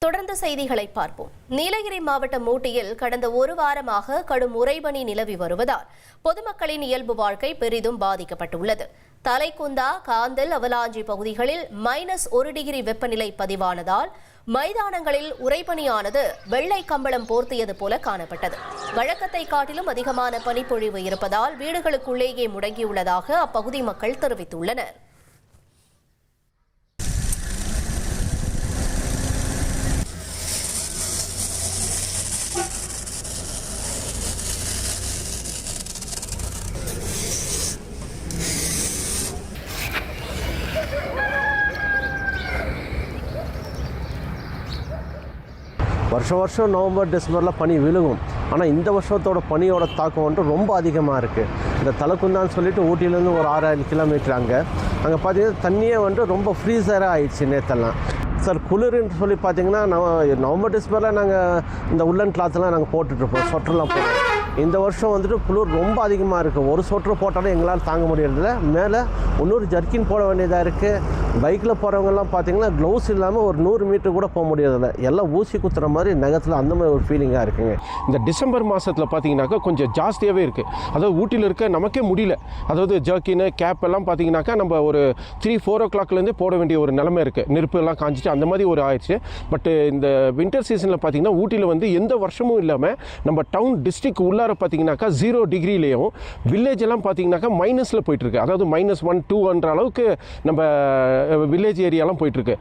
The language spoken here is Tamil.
தொடர்ந்து செய்திகளை பார்ப்போம். நீலகிரி மாவட்டம் ஊட்டியில் கடந்த ஒரு வாரமாக கடும் உறைபனி நிலவி வருவதால் பொதுமக்களின் இயல்பு வாழ்க்கை பெரிதும் பாதிக்கப்பட்டுள்ளது. தலைக்குந்தா, காந்தல், அவலாஞ்சி பகுதிகளில் -1 டிகிரி வெப்பநிலை பதிவானதால் மைதானங்களில் உறைபனியானது வெள்ளை கம்பளம் போர்த்தியது போல காணப்பட்டது. வழக்கத்தை காட்டிலும் அதிகமான பனிப்பொழிவு இருப்பதால் வீடுகளுக்குள்ளேயே முடங்கியுள்ளதாக அப்பகுதி மக்கள் தெரிவித்துள்ளனர். வருஷம் நவம்பர் டிசம்பரில் பனி விழுகும். ஆனால் இந்த வருஷத்தோட பனியோட தாக்கம் வந்துட்டு ரொம்ப அதிகமாக இருக்குது. இந்த தலைக்குந்தான்னு சொல்லிட்டு ஊட்டியிலேருந்து ஒரு 6-7 கிலோமீட்டர் அங்கே பார்த்தீங்கன்னா தண்ணியே வந்துட்டு ரொம்ப ஃப்ரீசராக ஆயிடுச்சு நேற்றெல்லாம். சார் குளிர்னு சொல்லி பார்த்தீங்கன்னா நவம்பர் டிசம்பரில் நாங்கள் இந்த உள்ளன் கிளாத்லாம் நாங்கள் போட்டுட்ருப்போம், சொட்டர்லாம் போடுவோம். இந்த வருஷம் வந்துட்டு குளிர் ரொம்ப அதிகமாக இருக்குது. ஒரு சொட்டர் போட்டாலும் எங்களால் தாங்க முடியறதில்ல. மேலே இன்னொரு ஜர்க்கின் போட வேண்டியதாக இருக்குது. பைக்கில் போகிறவங்கெல்லாம் பார்த்தீங்கன்னா க்ளவுஸ் இல்லாமல் ஒரு 100 மீட்டர் கூட போக முடியறதில்ல. எல்லாம் ஊசி குத்துற மாதிரி நகத்தில் அந்த மாதிரி ஒரு ஃபீலிங்காக இருக்குங்க. இந்த டிசம்பர் மாதத்தில் பார்த்தீங்கன்னாக்கா கொஞ்சம் ஜாஸ்தியாகவே இருக்குது. அதாவது ஊட்டியில் இருக்க நமக்கே முடியல. அதாவது ஜர்க்கின், கேப் எல்லாம் பார்த்தீங்கன்னாக்கா நம்ம ஒரு 3-4 ஓ கிளாக்லேருந்தே போட வேண்டிய ஒரு நிலைமை இருக்குது. நெருப்பு எல்லாம் காஞ்சிட்டு அந்த மாதிரி ஒரு ஆயிடுச்சு. பட்டு இந்த வின்டர் சீசனில் பார்த்தீங்கன்னா ஊட்டியில் வந்து எந்த வருஷமும் இல்லாமல் நம்ம டவுன் டிஸ்ட்ரிக்ட் உள்ளார பார்த்தீங்கன்னாக்கா 0 டிகிரிலேயும் வில்லேஜ் எல்லாம் பார்த்தீங்கன்னாக்கா மைனஸில் போயிட்டுருக்கு. அதாவது -1, -2 அளவுக்கு நம்ம வில்லேஜ் ஏரியாலாம் போயிட்டுருக்கு.